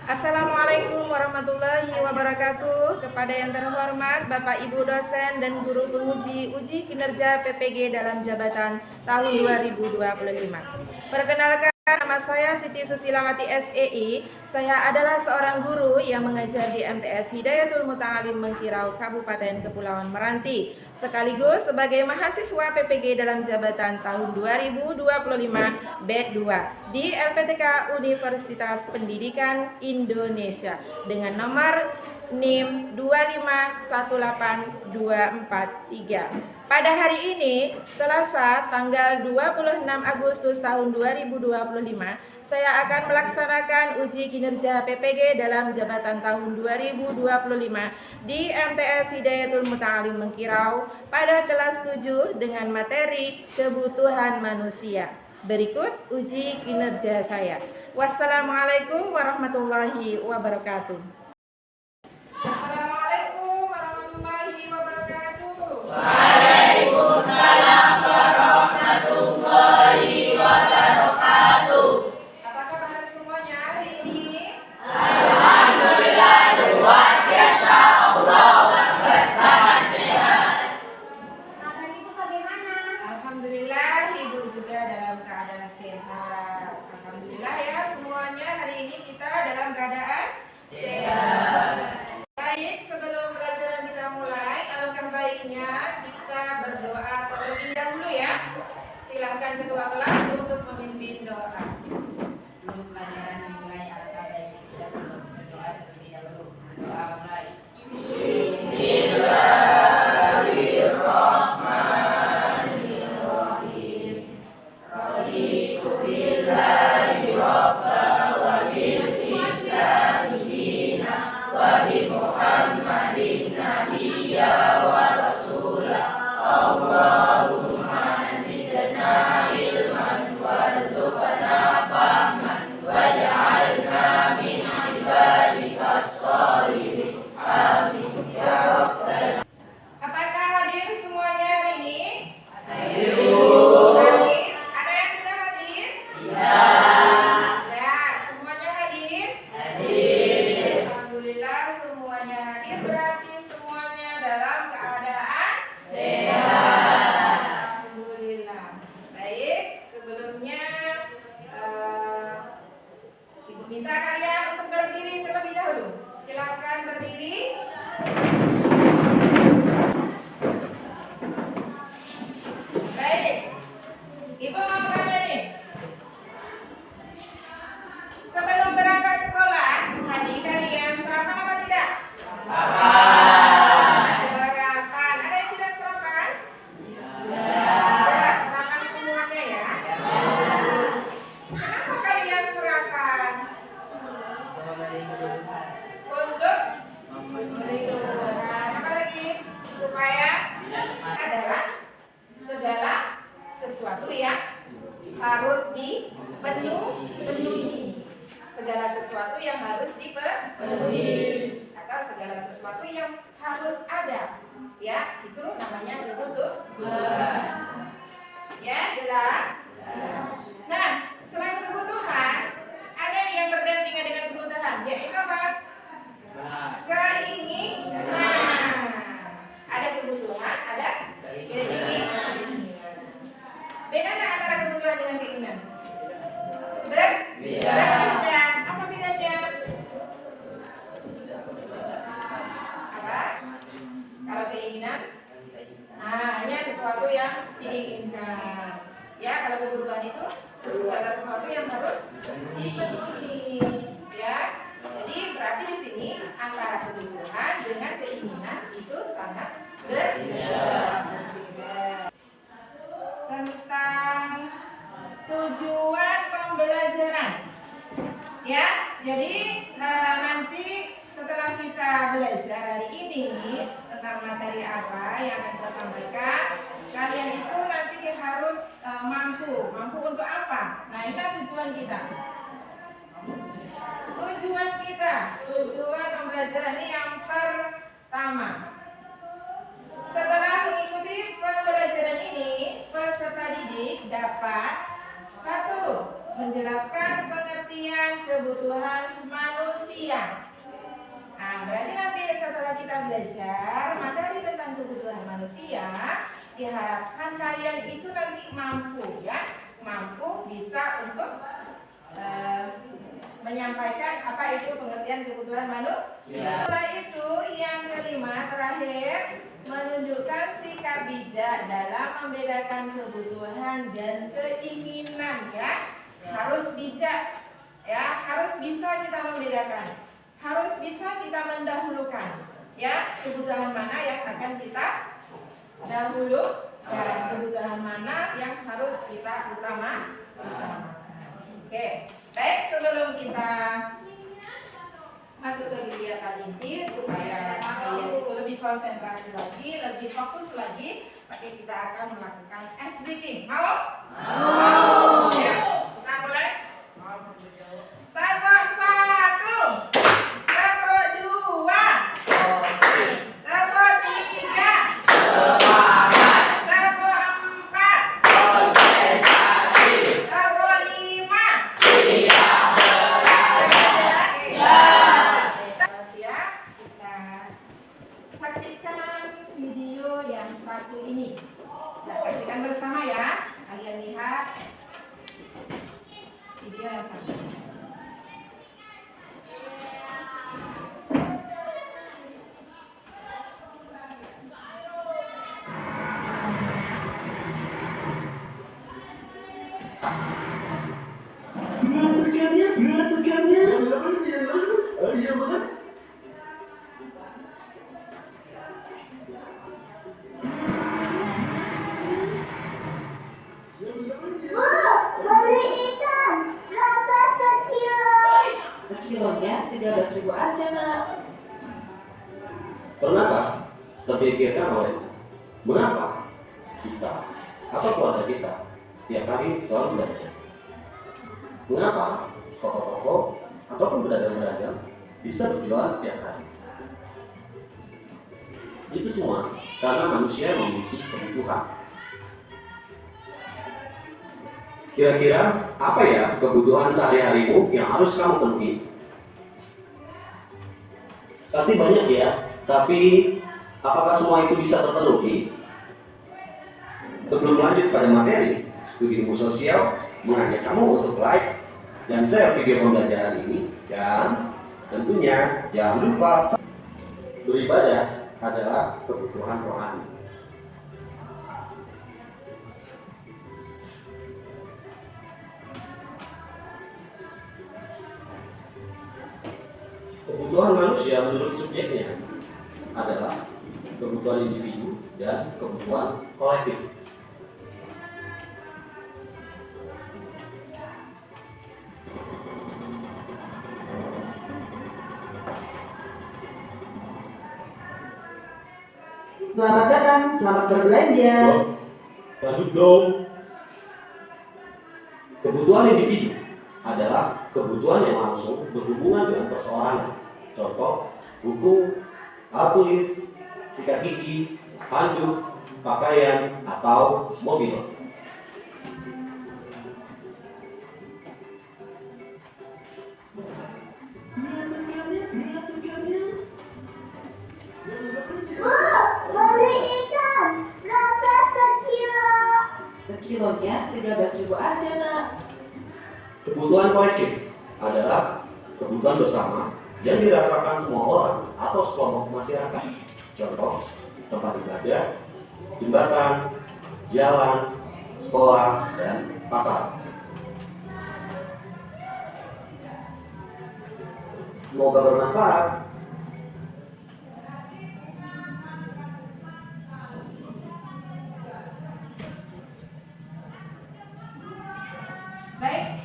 Assalamualaikum warahmatullahi wabarakatuh. Kepada yang terhormat Bapak Ibu dosen dan guru penguji uji kinerja PPG dalam jabatan tahun 2025. Perkenalkan, nama saya Siti Susilawati SEI. Saya adalah seorang guru yang mengajar di MTS Hidayatul Muta'alim Mengkirau, Kabupaten Kepulauan Meranti, sekaligus sebagai mahasiswa PPG dalam jabatan tahun 2025 batch 2 di LPTK Universitas Pendidikan Indonesia dengan nomor NIM 2518243. Pada hari ini, Selasa tanggal 26 Agustus tahun 2025, saya akan melaksanakan uji kinerja PPG dalam jabatan tahun 2025 di MTS Hidayatul Muta'alim Mengkirau pada kelas 7 dengan materi kebutuhan manusia. Berikut uji kinerja saya. Wassalamualaikum warahmatullahi wabarakatuh. Assalamualaikum warahmatullahi wabarakatuh. Waalaikumsalam warahmatullahi wabarakatuh. Apa kabar semuanya hari ini? Alhamdulillah, luar biasa, Allah bersama sehat. Kabar Ibu bagaimana? Alhamdulillah, Ibu juga dalam keadaan sehat. Alhamdulillah ya, semuanya hari ini kita dalam keadaan sehat. Baik, sebelum pelajaran kita mulai, alangkah baiknya kita berdoa terlebih dahulu ya. Silakan ketua kelas untuk memimpin doa. Sebelum pelajaran dimulai, alangkah baiknya kita berdoa terlebih dahulu. Doa mulai. Bismillahirrahmanirrahim. Raditu billahi rabba wa bil islami dina wa bi Muhammadin nabiyya wa rasula. Allahumma zidna ilman warzuqna fahman waj'alna min ibadika sholihin. Amin ya rabbal. Apakah hadir semuanya hari ini? Hadir. Hadir. Ada yang tidak hadir? Tidak. Ya, semuanya hadir? Hadir. Alhamdulillah semuanya hadir, berarti semuanya dalam keadaan Sehat. Alhamdulillah. Baik, sebelumnya Ibu minta kalian untuk berdiri terlebih dahulu. Silakan berdiri. Baik, Ibu mau tanya nih. Sebelum berangkat sekolah, tadi kalian sarapan apa tidak? Sarapan. Ada yang tidak sarapan? Tidak, sarapan semuanya ya. Kenapa kalian sarapan? Untuk memenuhi kebutuhan. Apa lagi? Supaya adalah segala sesuatu yang harus dipenuhi. Segala sesuatu yang harus dipenuhi atau segala sesuatu yang harus ada, ya, itu namanya kebutuhan. Ya, jelas. Nah, selain kebutuhan, ada nih yang berdampingan dengan kebutuhan, yaitu apa? Keinginan. Ada kebutuhan, ada keinginan. Beda nggak antara kebutuhan dengan keinginan? Berbeda. Apa bedanya? Apa? Kalau keinginan, hanya sesuatu yang diinginkan. Ya, kalau kebutuhan itu segala sesuatu yang harus dipenuhi. Ya, jadi berarti di sini antara kebutuhan dengan keinginan itu sangat berbeda. Tentang tujuan pembelajaran. Ya, jadi nanti setelah kita belajar hari ini tentang materi apa yang akan kita sampaikan, kalian itu nanti harus mampu untuk apa? Nah, ini tujuan kita. Tujuan pembelajaran ini yang pertama. Setelah mengikuti pembelajaran ini, peserta didik dapat 1. Menjelaskan pengertian kebutuhan manusia. manusia. Nah, berarti nanti setelah kita belajar materi tentang kebutuhan manusia, diharapkan kalian itu nanti mampu bisa untuk menyampaikan apa itu pengertian kebutuhan manusia. Setelah itu yang kelima terakhir, menunjukkan sikap bijak dalam membedakan kebutuhan dan keinginan ya. Harus bijak ya, harus bisa kita membedakan. Harus bisa kita mendahulukan ya, kebutuhan mana yang akan kita dahulu dan kebutuhan mana yang harus kita utamakan. Oke, baik, sebelum kita masuk ke kegiatan inti supaya kalian itu lebih konsentrasi lagi, lebih fokus lagi, maka kita akan melakukan ice breaking. Mau? Mau. Ya, kita mulai. Tepuk 1, tepuk 2, tepuk 3, tepuk 4, tepuk 5. Siap, kita saksikan video yang satu ini. Kita saksikan bersama ya. Kalian lihat video yang satu. Berdasarkannya. Oh iya banget. Beli ikan, berapa sekilo? Sekilonya 13.000 aja nak. Pernahkah terpikirkan oleh mengapa kita atau keluarga kita setiap hari selalu belajar? Mengapa toko-toko ataupun pedagang-pedagang bisa berjualan setiap hari? Itu semua karena manusia memiliki kebutuhan. Kira-kira apa ya kebutuhan sehari-harimu yang harus kamu penuhi? Pasti banyak ya, tapi apakah semua itu bisa terpenuhi? Sebelum lanjut pada materi, studi ilmu sosial mengajak kamu untuk like dan share video pembelajaran ini, dan tentunya jangan lupa beribadah adalah kebutuhan rohani. Kebutuhan manusia menurut subjeknya adalah kebutuhan individu dan kebutuhan kolektif. Selamat datang, selamat berbelanja. Lanjut dong. Kebutuhan individu adalah kebutuhan yang langsung berhubungan dengan perseorangan. Contoh, buku, alat tulis, sikat gigi, handuk, pakaian, atau mobil. Beli ikan, berapa sekilo? Sekilonya 13.000 aja nak. Kebutuhan kolektif adalah kebutuhan bersama yang dirasakan semua orang atau sekelompok masyarakat. Contoh, tempat ibadah, jembatan, jalan, sekolah, dan pasar. Semoga bermanfaat. Baik.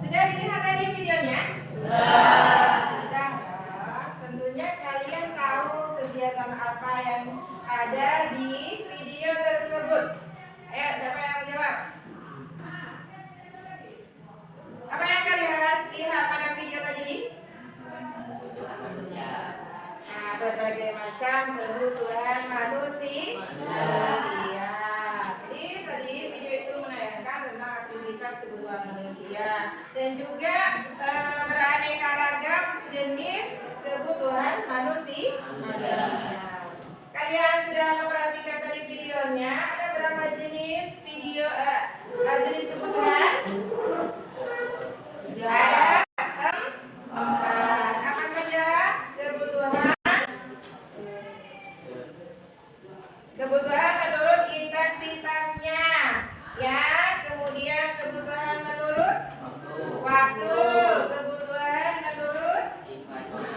Sudah dilihat tadi videonya? Sudah. Tentunya kalian tahu kegiatan apa yang ada di video tersebut. Ayo, siapa yang menjawab? Apa yang kalian lihat pada video tadi? Nah, berbagai macam kebutuhan manusia. Jadi tadi video itu menayangkan tentang aktivitas kebutuhan manusia dan juga beraneka ragam jenis kebutuhan manusia. Kalian sudah memperhatikan tadi videonya, ada berapa jenis jenis kebutuhan? Ada 4. Apa saja kebutuhan? Kebutuhan menurut intensitasnya, ya. Kemudian kebutuhan menurut waktu, kebutuhan menurut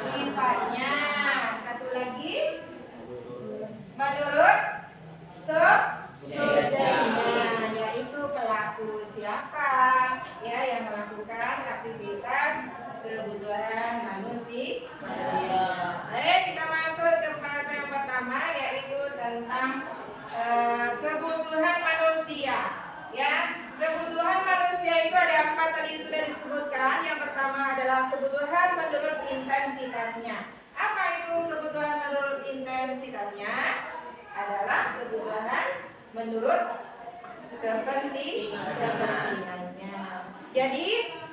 sifatnya. Satu lagi menurut subjeknya, yaitu pelaku siapa ya yang melakukan aktivitas kebutuhan manusia. Kita masuk ke fase yang pertama, yaitu tentang kebutuhan manusia. Ya, kebutuhan manusia itu ada 4 tadi sudah disebutkan. Yang pertama adalah kebutuhan menurut intensitasnya. Apa itu kebutuhan menurut intensitasnya? Adalah kebutuhan menurut kepentingannya. Jadi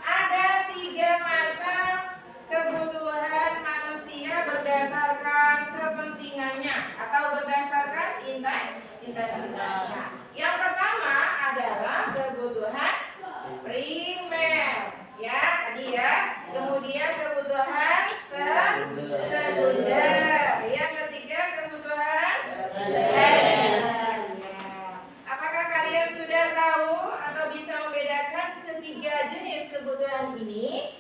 ada 3 macam kebutuhan manusia berdasarkan kepentingannya atau berdasarkan intensitasnya. Yang pertama adalah kebutuhan primer, ya tadi ya. Kemudian kebutuhan sekunder. Yang ketiga kebutuhan tersier. Apakah kalian sudah tahu atau bisa membedakan ketiga jenis kebutuhan ini?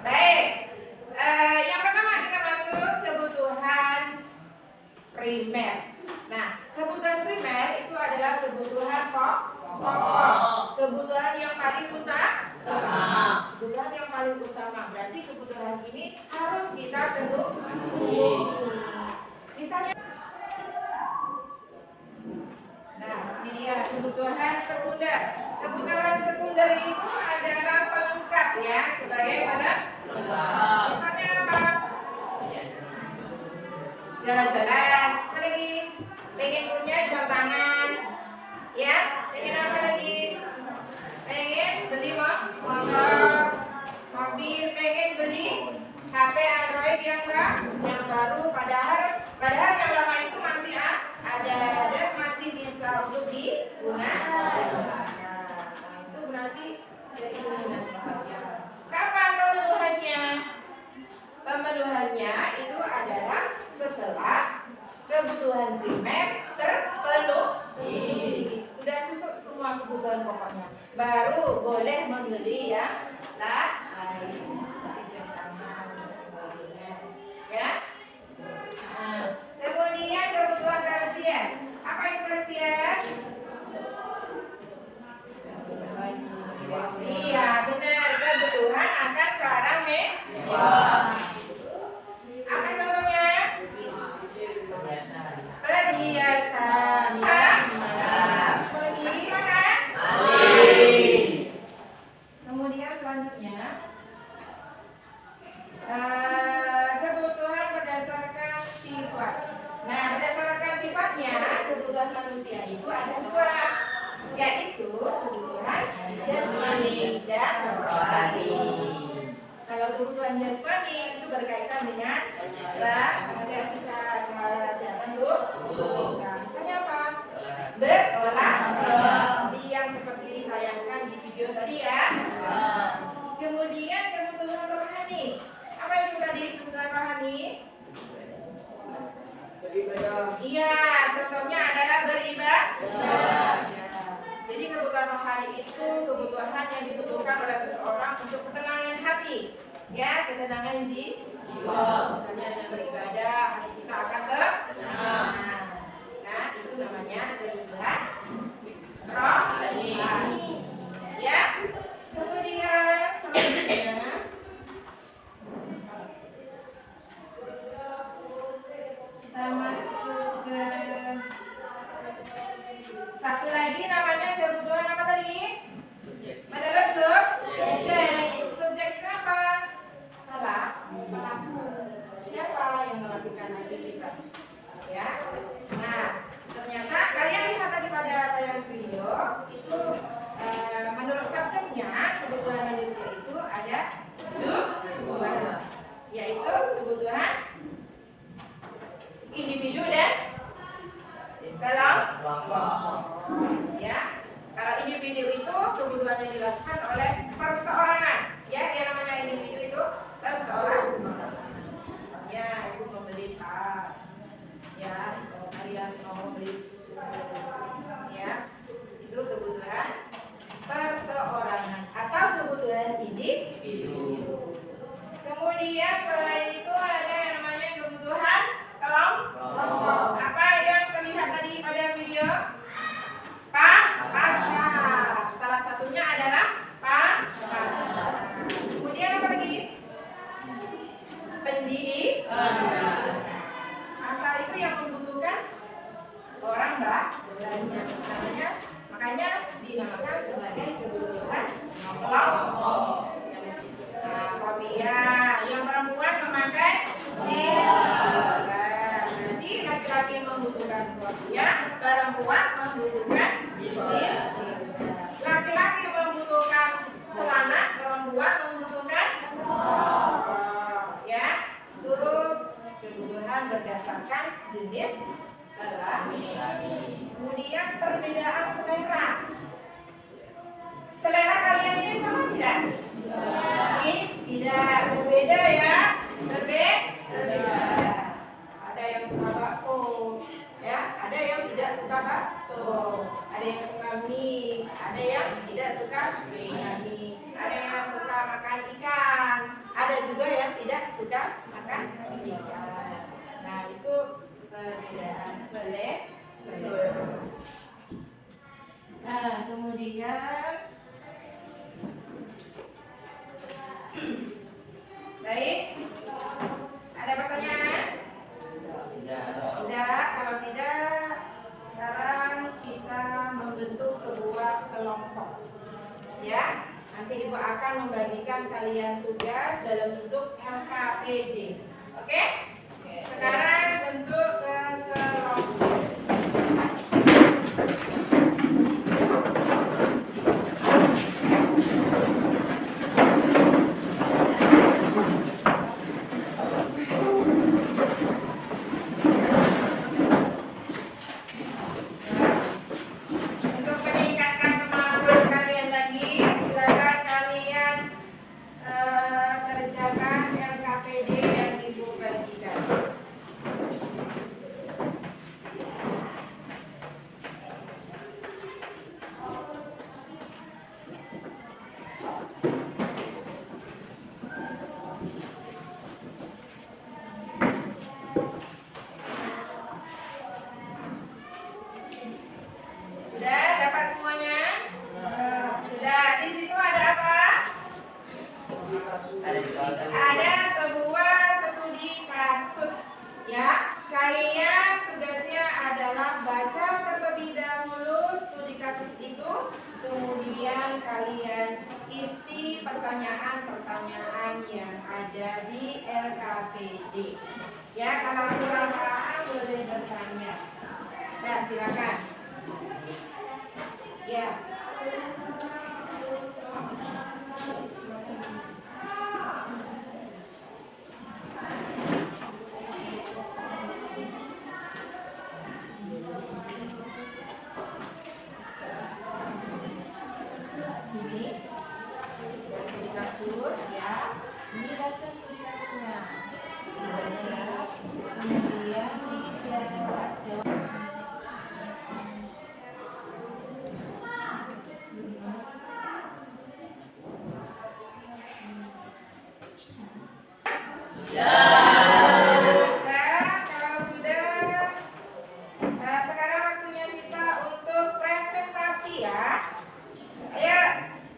Baik. Yang pertama kita masuk kebutuhan primer. Nah, kebutuhan primer itu adalah kebutuhan pokok, kebutuhan yang paling utama. Kebutuhan yang paling utama. Berarti kebutuhan ini harus kita penuhi. Misalnya, nah ini dia kebutuhan sekunder. Kebutuhan sekunder itu adalah pelengkap ya, sebagai mana? Misalnya apa? Jalan-jalan. Apa lagi? Pengen punya jam tangan, ya? Pengen apa lagi? Pengen beli motor, mobil, pengen beli HP Android yang baru. Padahal yang lama itu masih ada dan masih bisa untuk digunakan. Nah, itu berarti keinginan saja. Kapan pemenuhannya? Pemenuhannya itu adalah setelah kebutuhan primer terpenuhi. Sudah cukup semua kebutuhan pokoknya, baru boleh membeli yang lain seperti jam tangan dan sebagainya, ya. Nah, kemudian kebutuhan tersier. Apa itu tersier? Iya benar, kebutuhan akan barang mewah. Apa contohnya? Perhiasan, kemudian selanjutnya kebutuhan berdasarkan sifat. Nah, berdasarkan sifatnya kebutuhan manusia itu ada 2, yaitu kebutuhan jasmani dan rohani. Kalau kebutuhan jasmani itu berkaitan dengan agar kita kesehatan tubuh. Nah, misalnya apa? Berolahraga, yang seperti ditayangkan di video tadi ya. Kemudian kebutuhan rohani. Apa itu tadi kebutuhan rohani? Iya, contohnya adalah beribadah. Jadi kebutuhan rohani itu kebutuhan yang dibutuhkan oleh seseorang untuk ketenangan hati, ya, ketenangan jiwa. Misalnya dengan beribadah, hati kita akan tenang. Nah, itu namanya kebutuhan rohani. Ya. Kemudian selanjutnya kita masuk ke satu lagi, namanya kebutuhan apa tadi? Adalah subjek. Subjek itu apa? Pelaku. Siapa yang melakukan aktivitas Ya, kalau individu itu kebutuhannya dilakukan oleh perseorangan. Ya, yang namanya individu itu perseorangan. Misalnya ibu membeli tas, ya, kalau kalian mau beli susu, ya, itu kebutuhan perseorangan atau kebutuhan individu. Kemudian selain itu ada yang namanya kebutuhan kelompok. Apa yang terlihat tadi pada video? Pasar. Salah satunya adalah pasar. Kemudian apa lagi? Pendidikan. Pasar itu yang membutuhkan orang banyak. Makanya dinamakan sebagai kebutuhan kelompok. Yang perempuan memakai jilbab. Berarti laki-laki membutuhkan kopiah, perempuan membutuhkan jilbab. Laki-laki membutuhkan celana, perempuan membutuhkan ya. Itu kebutuhan berdasarkan jenis kelamin. Kemudian perbedaan selera. Selera kalian ini sama tidak? Tidak, berbeda ya. Berbeda. Ada yang suka bakso, ya. Ada yang tidak suka bakso. Ada yang suka mie. Ada yang tidak suka mie. Ada yang suka makan ikan. Ada juga yang tidak suka makan ikan. Nah, itu perbedaan selera. Nah, kemudian baik, ada pertanyaan? Tidak, kalau tidak, sekarang kita membentuk sebuah kelompok. Ya, nanti ibu akan membagikan kalian tugas dalam bentuk LKPD. Oke? Sekarang bentuk ke kelompok. Untuk meningkatkan kemampuan kalian lagi, silakan kalian kerjakan LKPD yang ibu bagikan. Sudah dapat semuanya? Sudah. Di situ ada apa? Ada sebuah studi kasus. Ya, kalian tugasnya adalah baca terlebih dahulu studi kasus itu, kemudian kalian isi pertanyaan-pertanyaan yang ada di LKPD. Ya, kalau kurang paham boleh bertanya. Nah, silakan. Ya. Ini studi kasus ya. Ini baca studi kasusnya. Baca, kemudian dijawab. Kalau sudah, sekarang waktunya kita untuk presentasi ya. Ayo,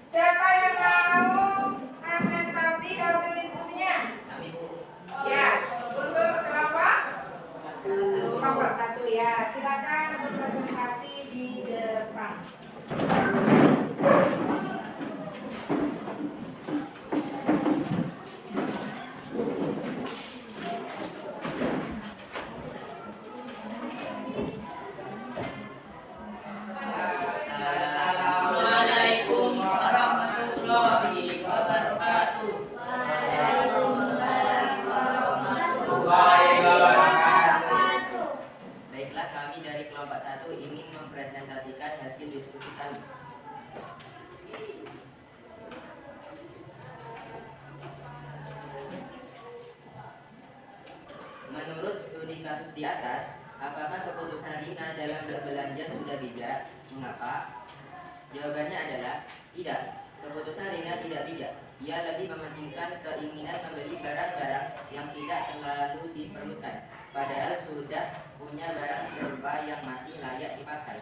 siapa yang mau presentasi hasil diskusinya? Ya, untuk kelompok satu ya. Silakan untuk presentasi di depan. Assalamualaikum warahmatullahi wabarakatuh. Baiklah, kami dari kelompok kelompok 1 ingin mempresentasikan hasil diskusi kami. Menurut studi kasus di atas, apakah keputusan Rina dalam berbelanja sudah bijak? Mengapa? Jawabannya adalah tidak. Keputusan Rina tidak bijak. Ia lebih mementingkan keinginan membeli barang-barang yang tidak terlalu diperlukan, padahal sudah punya barang serupa yang masih layak dipakai.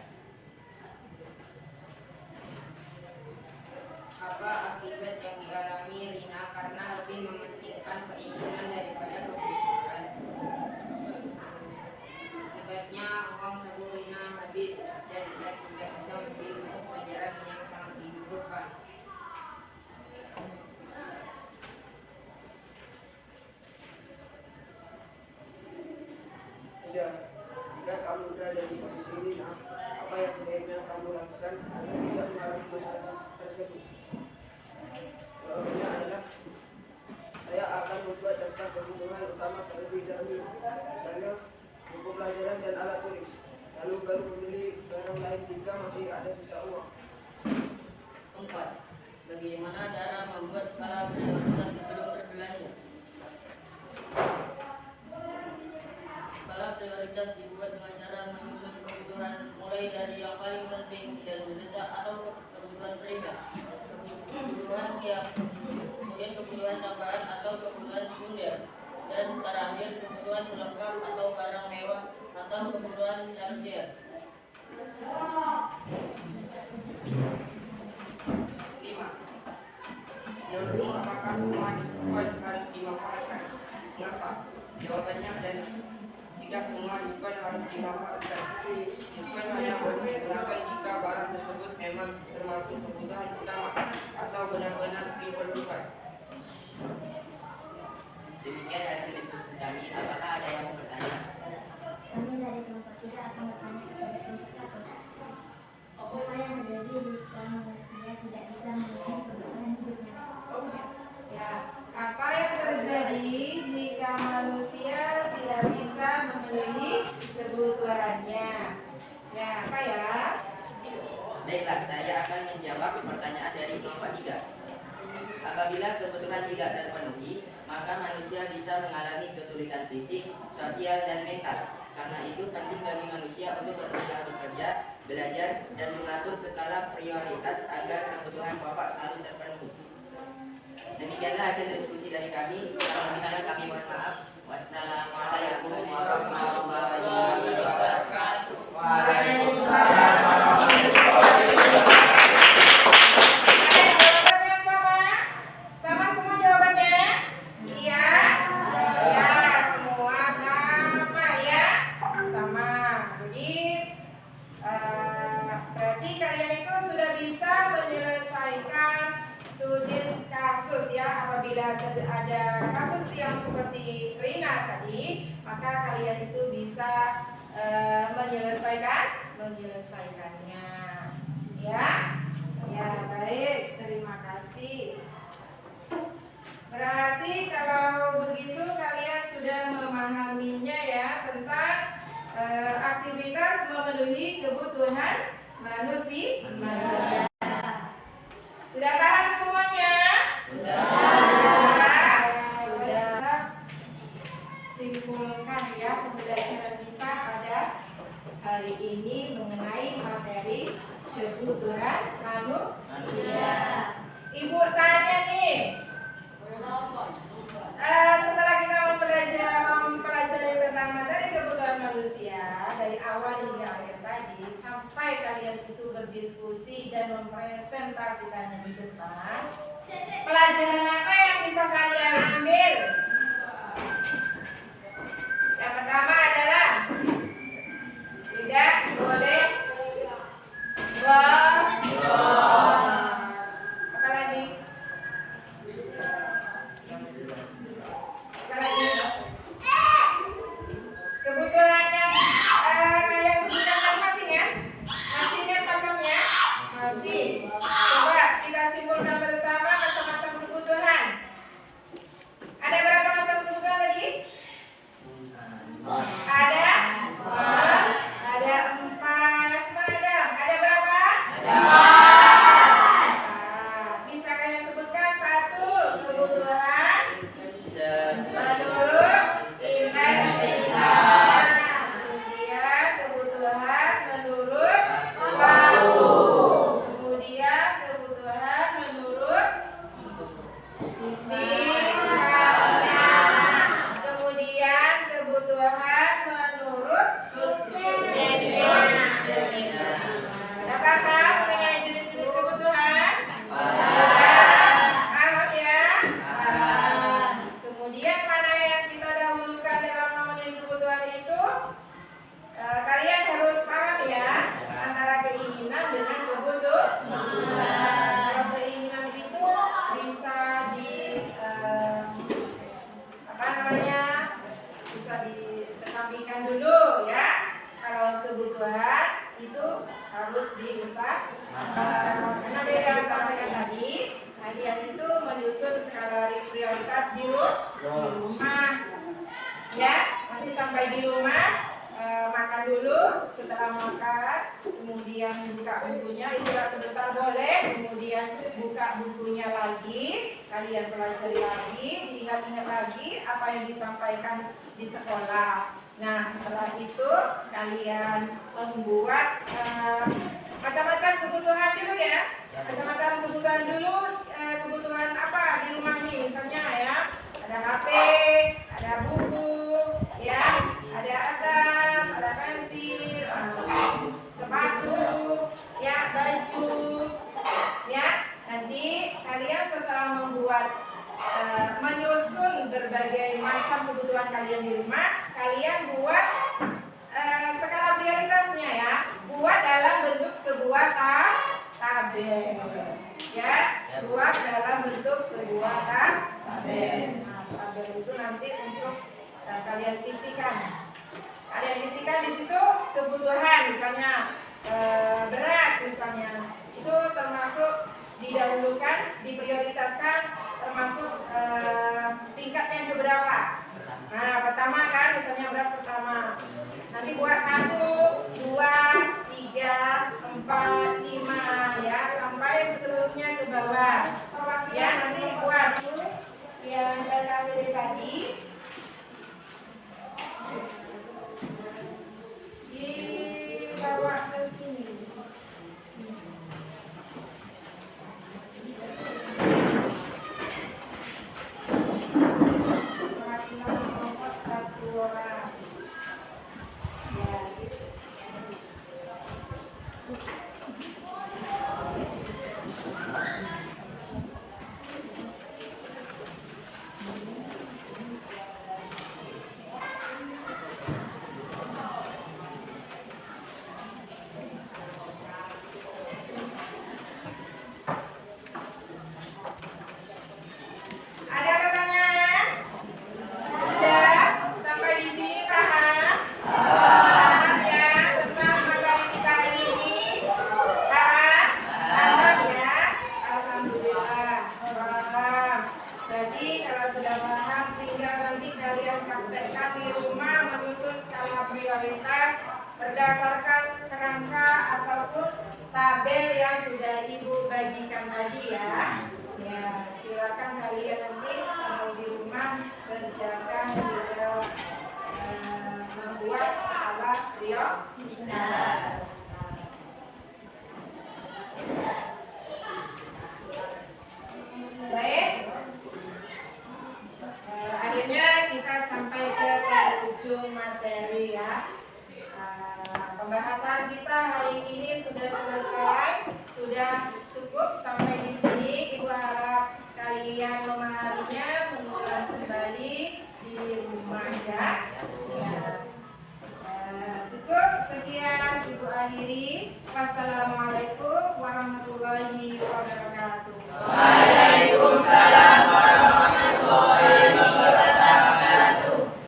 Apa akibat yang dialami Rina karena lebih mementingkan keinginan daripada kebutuhan? Akibatnya uang saku Rina habis dan ia tidak bisa membeli buku pelajaran yang sangat dibutuhkan. Jika kamu berada di posisi Rina, apa yang sebaiknya kamu lakukan agar tidak mengalami masalah tersebut? Jawabannya adalah saya akan membuat daftar kebutuhan utama terlebih dahulu, misalnya buku pelajaran dan alat tulis, lalu baru membeli barang lain jika masih ada sisa uang. 4. Bagaimana cara membuat skala prioritas sebelum berbelanja? Skala prioritas dibuat dengan cara menyusun kebutuhan mulai dari yang paling penting dan mendesak atau kebutuhan primer, kebutuhan yang kemudian kebutuhan tambahan atau kebutuhan sekunder, dan terakhir kebutuhan pelengkap atau barang mewah atau kebutuhan tersier. 5. Menurut apakah semua diskon harus dimanfaatkan? Mengapa? Jawabannya adalah tidak semua diskon harus dimanfaatkan. Diskon hanya boleh digunakan jika barang tersebut memang termasuk kebutuhan utama atau benar-benar diperlukan. Demikian hasil diskusi kami. Apakah ada yang mau bertanya? Kami dari kelompok 3 akan bertanya kepada kelompok 1. Apa yang terjadi jika manusia tidak bisa memenuhi kebutuhan hidupnya? Ya, apa yang terjadi jika manusia tidak bisa memenuhi kebutuhannya? Ya, apa ya? Baiklah, saya akan menjawab pertanyaan dari kelompok 3. Apabila kebutuhan tidak terpenuhi, maka manusia bisa mengalami kesulitan fisik, sosial, dan mental. Karena itu penting bagi manusia untuk berusaha bekerja, belajar, dan mengatur skala prioritas agar kebutuhan pokok selalu terpenuhi. Demikianlah hasil diskusi dari kami. Kalau lebihnya kami mohon maaf. Wassalamualaikum warahmatullahi wabarakatuh. Jawabannya sama semua jawabannya? Iya, ya semua sama ya, sama. Jadi berarti kalian itu sudah bisa menyelesaikan studi kasus ya. Apabila ada kasus yang seperti Rina tadi, maka kalian itu bisa menyelesaikannya ya. Ya, baik, terima kasih. Berarti kalau begitu kalian sudah memahaminya ya tentang aktivitas memenuhi kebutuhan manusia. Sudah paham semuanya? Sudah. Simpulkan ya pembelajaran kita pada hari ini mengenai materi kebutuhan manusia. Ibu tanya nih, setelah kita mempelajari tentang materi kebutuhan manusia dari awal hingga akhir tadi, sampai kalian itu berdiskusi dan mempresentasikannya di depan, pelajaran apa yang bisa kalian ambil? Yang pertama adalah tidak boleh bolos. Apa lagi? Apa lagi? Kebutuhannya kalian sebutkan kan masih kan? Masih kan pasangnya? Masih. Coba kita simpulkan bersama macam-macam kebutuhan. Ada berapa macam kebutuhan tadi? Ada diusahakan dulu ya. Kalau kebutuhan itu harus diusahakan. Karena beda sama yang tadi, kalian itu menyusun skala prioritas di rumah. Ya, nanti sampai di rumah makan dulu. Setelah makan, kemudian buka bukunya, istirahat sebentar boleh, kemudian buka bukunya lagi, kalian pelajari lagi, ingat-ingat lagi apa yang disampaikan di sekolah. Nah, setelah itu kalian membuat macam-macam kebutuhan dulu ya. Macam-macam kebutuhan dulu, kebutuhan apa di rumah ini misalnya ya. Ada HP, ada buku, ya, ada atas, ada pensil, sepatu, ya, baju, ya. Nanti kalian setelah membuat menyusun berbagai macam kebutuhan kalian di rumah, kalian buat skala prioritasnya ya. Buat dalam bentuk sebuah tabel, ya. Buat dalam bentuk sebuah tabel. Tabel itu nanti untuk kalian isikan. Kalian isikan di situ kebutuhan, misalnya beras misalnya, itu termasuk didahulukan, diprioritaskan, termasuk tingkatnya keberapa. Nah, pertama kan, misalnya beras pertama. Nanti buat 1, 2, 3, 4, 5 ya, sampai seterusnya ke bawah. Ya, nanti buat yang LKWD tadi dibawa ke sini. Maksimal kelompok 1 orang. Ya. Ada pertanyaan? Sudah? Sampai di sini paham? Paham ya tentang materi kita hari ini? Paham? Paham ya? Alhamdulillah. Paham. Berarti kalau sudah paham, tinggal nanti kalian praktekkan di rumah menyusun skala prioritas berdasarkan kerangka ataupun tabel yang sudah Ibu bagikan tadi ya. Ya, silakan kalian nanti sampai di rumah kerjakan tugas membuat skala prioritas. Baik. Akhirnya kita sampai ke ujung materi ya. Pembahasan kita hari ini sudah selesai, sudah cukup sampai di sini. Ibu harap kalian memahaminya, mengulang kembali di rumah ya. Cukup sekian Ibu akhiri. Wassalamualaikum warahmatullahi wabarakatuh. Waalaikumsalam.